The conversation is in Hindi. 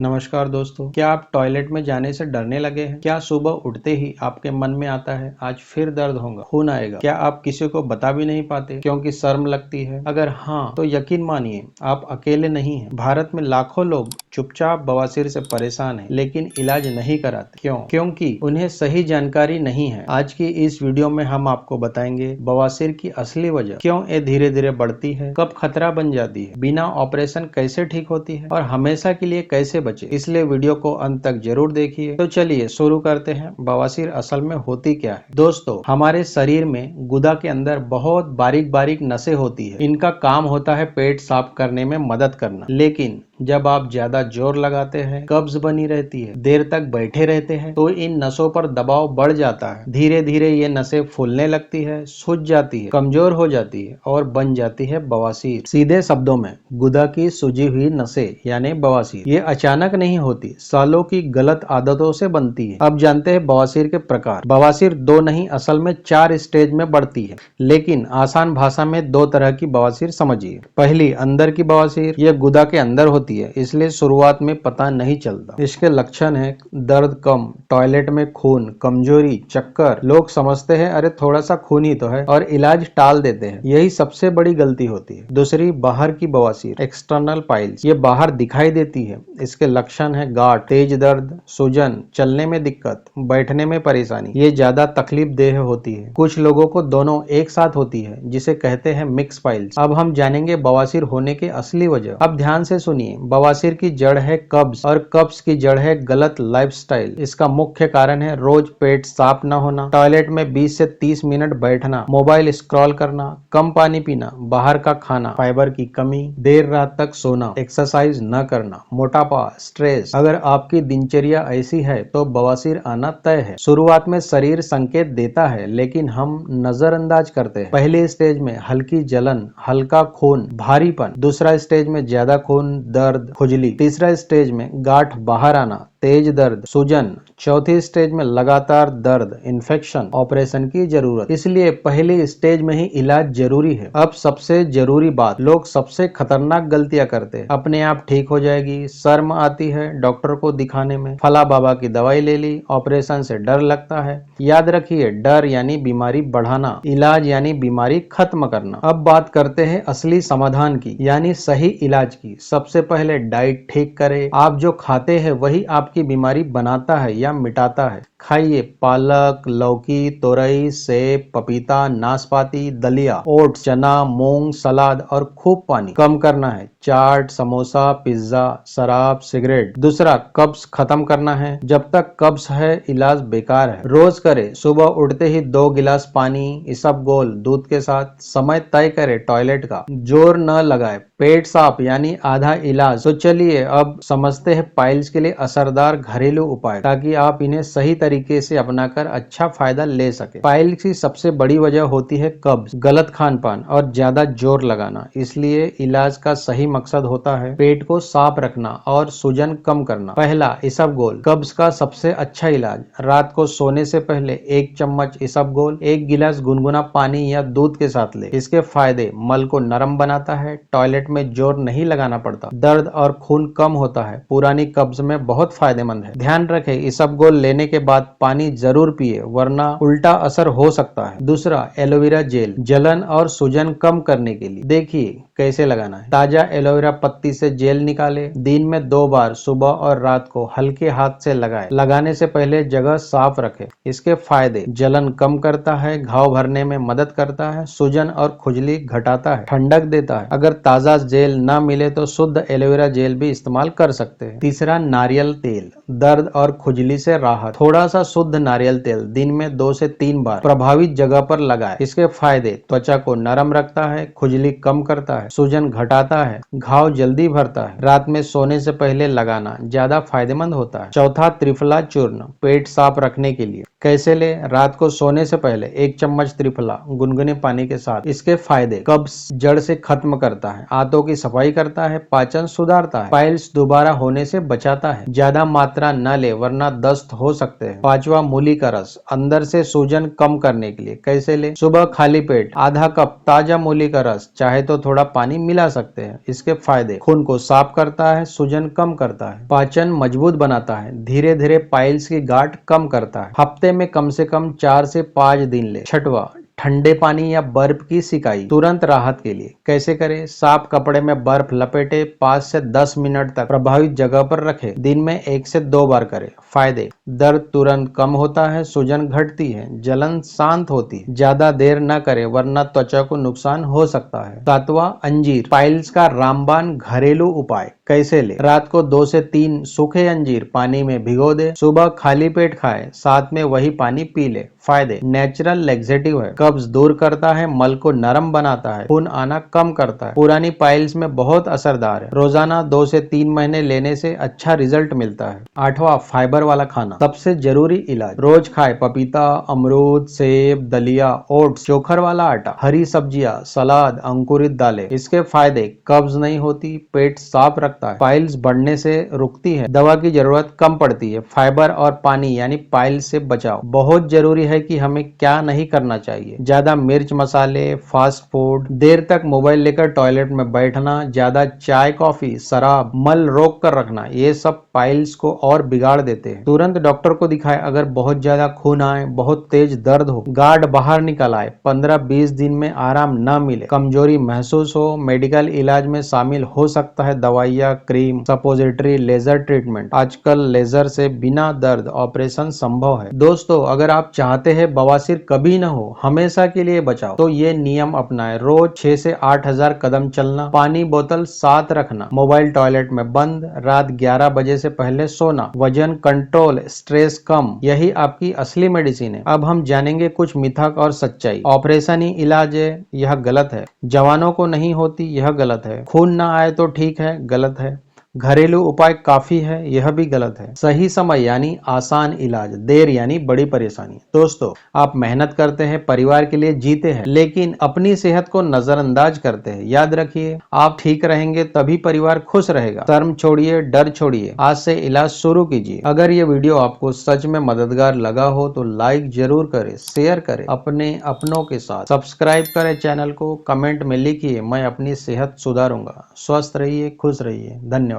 नमस्कार दोस्तों, क्या आप टॉयलेट में जाने से डरने लगे हैं? क्या सुबह उठते ही आपके मन में आता है आज फिर दर्द होगा, खून आएगा? क्या आप किसी को बता भी नहीं पाते क्योंकि शर्म लगती है? अगर हाँ, तो यकीन मानिए आप अकेले नहीं हैं। भारत में लाखों लोग चुपचाप बवासीर से परेशान हैं, लेकिन इलाज नहीं कराते। क्यों? क्योंकि उन्हें सही जानकारी नहीं है। आज की इस वीडियो में हम आपको बताएंगे बवासीर की असली वजह, क्यों ये धीरे धीरे बढ़ती है, कब खतरा बन जाती है, बिना ऑपरेशन कैसे ठीक होती है और हमेशा के लिए कैसे बचे। इसलिए वीडियो को अंत तक जरूर देखिए। तो चलिए शुरू करते हैं। बवासीर असल में होती क्या है? दोस्तों, हमारे शरीर में गुदा के अंदर बहुत बारीक बारीक नसें होती है। इनका काम होता है पेट साफ करने में मदद करना, लेकिन जब आप ज्यादा जोर लगाते हैं, कब्ज बनी रहती है, देर तक बैठे रहते हैं, तो इन नसों पर दबाव बढ़ जाता है। धीरे धीरे ये नसें फूलने लगती है, सूज जाती है, कमजोर हो जाती है और बन जाती है बवासीर। सीधे शब्दों में गुदा की सूजी हुई नसें यानी बवासीर। ये अचानक नहीं होती, सालों की गलत आदतों से बनती है। अब जानते हैं बवासीर के प्रकार। बवासीर दो नहीं, असल में 4 स्टेज में बढ़ती है, लेकिन आसान भाषा में 2 तरह की बवासीर समझिए। पहली अंदर की बवासीर, ये गुदा के अंदर होती है, इसलिए शुरुआत में पता नहीं चलता। इसके लक्षण है दर्द कम, टॉयलेट में खून, कमजोरी, चक्कर। लोग समझते हैं अरे थोड़ा सा खून ही तो है और इलाज टाल देते हैं। यही सबसे बड़ी गलती होती है। दूसरी बाहर की बवासीर, एक्सटर्नल पाइल्स, ये बाहर दिखाई देती है। इसके लक्षण है गांठ, तेज दर्द, सूजन, चलने में दिक्कत, बैठने में परेशानी। ये ज्यादा तकलीफ देह होती है। कुछ लोगों को दोनों एक साथ होती है, जिसे कहते हैं मिक्स पाइल्स। अब हम जानेंगे बवासीर होने की असली वजह। अब ध्यान से सुनिए। बवासीर की जड़ है कब्ज और कब्ज की जड़ है गलत लाइफस्टाइल। इसका मुख्य कारण है रोज पेट साफ न होना, टॉयलेट में 20 से 30 मिनट बैठना, मोबाइल स्क्रॉल करना, कम पानी पीना, बाहर का खाना, फाइबर की कमी, देर रात तक सोना, एक्सरसाइज न करना, मोटापा, स्ट्रेस। अगर आपकी दिनचर्या ऐसी है तो बवासीर आना तय है। शुरुआत में शरीर संकेत देता है, लेकिन हम नजरअंदाज करते हैं। पहले स्टेज में हल्की जलन, हल्का खून, भारीपन। दूसरा स्टेज में ज्यादा खून, दर्द, खुजली। तीसरा स्टेज में गांठ बाहर आना, तेज दर्द, सूजन। चौथी स्टेज में लगातार दर्द, इन्फेक्शन, ऑपरेशन की जरूरत। इसलिए पहली स्टेज में ही इलाज जरूरी है। अब सबसे जरूरी बात, लोग सबसे खतरनाक गलतियां करते हैं। अपने आप ठीक हो जाएगी, शर्म आती है डॉक्टर को दिखाने में, फला बाबा की दवाई ले ली, ऑपरेशन से डर लगता है। याद रखिए, डर यानी बीमारी बढ़ाना, इलाज यानी बीमारी खत्म करना। अब बात करते हैं असली समाधान की, यानी सही इलाज की। सबसे पहले डाइट ठीक करें। आप जो खाते हैं वही आपकी बीमारी बनाता है या मिटाता है। खाइए पालक, लौकी, तोरई, सेब, पपीता, नाशपाती, दलिया, ओट्स, चना, मूंग, सलाद और खूब पानी। कम करना है चाट, समोसा, पिज्जा, शराब, सिगरेट। दूसरा, कब्ज खत्म करना है। जब तक कब्ज है इलाज बेकार है। रोज करे, सुबह उठते ही 2 गिलास पानी, इसबगोल दूध के साथ। समय तय करे टॉयलेट का, जोर न लगाए, पेट साफ यानी आधा इलाज। तो चलिए अब समझते हैं पाइल्स के लिए असरदार घरेलू उपाय, ताकि आप इन्हें सही तरीके से अपनाकर अच्छा फायदा ले सके। पाइल्स की सबसे बड़ी वजह होती है कब्ज, गलत खान पान और ज्यादा जोर लगाना। इसलिए इलाज का सही मकसद होता है पेट को साफ रखना और सूजन कम करना। पहला, इसबगोल, कब्ज का सबसे अच्छा इलाज। रात को सोने से पहले 1 चम्मच इसबगोल 1 गिलास गुनगुना पानी या दूध के साथ ले। इसके फायदे, मल को नरम बनाता है, टॉयलेट में जोर नहीं लगाना पड़ता, दर्द और खून कम होता है, पुरानी कब्ज में बहुत फायदेमंद है। ध्यान रखें, इसबगोल लेने के बाद पानी जरूर पिए, वरना उल्टा असर हो सकता है। दूसरा, एलोवेरा जेल, जलन और सूजन कम करने के लिए। देखिए कैसे लगाना है। ताजा एलोवेरा पत्ती से जेल निकाले, दिन में 2 बार सुबह और रात को हल्के हाथ से लगाए। लगाने से पहले जगह साफ रखें। इसके फायदे, जलन कम करता है, घाव भरने में मदद करता है, सूजन और खुजली घटाता है, ठंडक देता है। अगर ताजा जेल ना मिले तो शुद्ध एलोवेरा जेल भी इस्तेमाल कर सकते हैं। तीसरा, नारियल तेल, दर्द और खुजली से राहत। थोड़ा सा शुद्ध नारियल तेल दिन में 2 से 3 बार प्रभावित जगह पर लगाएं। इसके फायदे, त्वचा को नरम रखता है, खुजली कम करता है, सूजन घटाता है, घाव जल्दी भरता है। रात में सोने से पहले लगाना ज्यादा फायदेमंद होता है। चौथा, त्रिफला चूर्ण, पेट साफ रखने के लिए। कैसे ले? रात को सोने से पहले 1 चम्मच त्रिफला गुनगुने पानी के साथ। इसके फायदे, कब्ज जड़ से खत्म करता है, आंतों की सफाई करता है, पाचन सुधारता है, पाइल्स दोबारा होने से बचाता है, ज्यादा मात्रा न ले वरना दस्त हो सकते हैं। 5वां, मूली का रस अंदर से सूजन कम करने के लिए। कैसे ले? सुबह खाली पेट आधा कप ताजा मूली का रस, चाहे तो थोड़ा पानी मिला सकते हैं। इसके फायदे: खून को साफ करता है, सूजन कम करता है, पाचन मजबूत बनाता है, धीरे धीरे पाइल्स की गांठ कम करता है, हफ्ते में कम से कम 4 से 5 दिन ले। 6वां, ठंडे पानी या बर्फ की सिकाई तुरंत राहत के लिए। कैसे करें? साफ कपड़े में बर्फ लपेटे 5 से 10 मिनट तक प्रभावित जगह पर रखें। दिन में 1 से 2 बार करें। फायदे: दर्द तुरंत कम होता है, सूजन घटती है, जलन शांत होती है। ज्यादा देर न करें वरना त्वचा को नुकसान हो सकता है। 7वां, अंजीर पाइल्स का रामबाण घरेलू उपाय। कैसे ले? रात को 2 से 3 सूखे अंजीर पानी में भिगो दे, सुबह खाली पेट खाएं, साथ में वही पानी पी ले। फायदे: नेचुरल लैक्सेटिव है, कब्ज दूर करता है, मल को नरम बनाता है, खून आना कम करता है, पुरानी पाइल्स में बहुत असरदार है। रोजाना 2 से 3 महीने लेने से अच्छा रिजल्ट मिलता है। 8वां, फाइबर वाला खाना सबसे जरूरी इलाज। रोज खाए पपीता, अमरूद, सेब, दलिया, ओट्स, चोखर वाला आटा, हरी सब्जियां, सलाद, अंकुरित दालें। इसके फायदे: कब्ज नहीं होती, पेट साफ रखता है, पाइल्स बढ़ने से रुकती है, दवा की जरूरत कम पड़ती है। फाइबर और पानी यानी पाइल्स से बचाव। बहुत जरूरी है कि हमें क्या नहीं करना चाहिए: ज्यादा मिर्च मसाले, फास्ट फूड, देर तक मोबाइल लेकर टॉयलेट में बैठना, ज्यादा चाय कॉफी, शराब, मल रोक कर रखना, ये सब पाइल्स को और बिगाड़ देते हैं। तुरंत डॉक्टर को दिखाएं अगर बहुत ज्यादा खून आए, बहुत तेज दर्द हो, गाढ़ बाहर निकल आए, 15-20 दिन में आराम न मिले, कमजोरी महसूस हो, मेडिकल इलाज में शामिल हो सकता है दवाइयाँ, क्रीम, सपोजिटरी, लेजर ट्रीटमेंट। आजकल लेजर से बिना दर्द ऑपरेशन संभव है। दोस्तों, अगर आप चाहते हैं बवासीर कभी न हो, हमेशा के लिए बचाओ, तो ये नियम अपनाएं। रोज 6 से 8 हजार कदम चलना, पानी बोतल साथ रखना, मोबाइल टॉयलेट में बंद, रात 11 बजे से पहले सोना, वजन कंट्रोल, स्ट्रेस कम, यही आपकी असली मेडिसिन है। अब हम जानेंगे कुछ मिथक और सच्चाई। ऑपरेशन ही इलाज है, यह गलत है। जवानों को नहीं होती, यह गलत है। खून ना आए तो ठीक है, गलत है। घरेलू उपाय काफी है, यह भी गलत है। सही समय यानी आसान इलाज, देर यानी बड़ी परेशानी। दोस्तों, आप मेहनत करते हैं, परिवार के लिए जीते हैं, लेकिन अपनी सेहत को नजरअंदाज करते हैं। याद रखिए, आप ठीक रहेंगे तभी परिवार खुश रहेगा। शर्म छोड़िए, डर छोड़िए, आज से इलाज शुरू कीजिए। अगर ये वीडियो आपको सच में मददगार लगा हो तो लाइक जरूर करें, शेयर करें अपने अपनों के साथ, सब्सक्राइब करें चैनल को, कमेंट में लिखिए मैं अपनी सेहत सुधारूंगा। स्वस्थ रहिए, खुश रहिए। धन्यवाद।